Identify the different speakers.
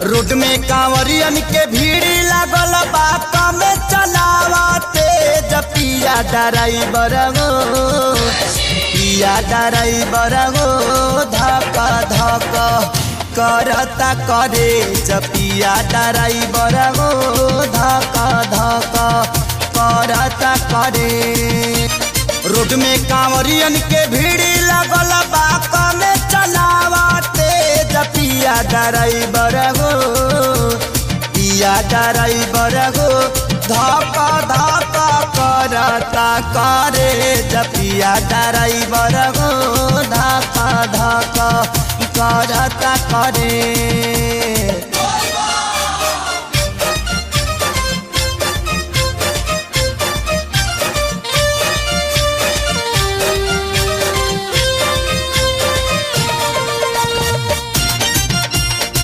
Speaker 1: Road में कांवरियन के भीड़ लागल बा कमे चलावते पिया ड्राइवर गो पिया ड्राइवर गो धक धक करता करे पिया ड्राइवर गो धक धक करता करे। रोड में कांवरियन के भीड़ लागल बा कमे चलावते पिया ड्राइवर गो पिया ड्राइवर गो धक धक करता करे पिया ड्राइवर गो धक धक करता करे।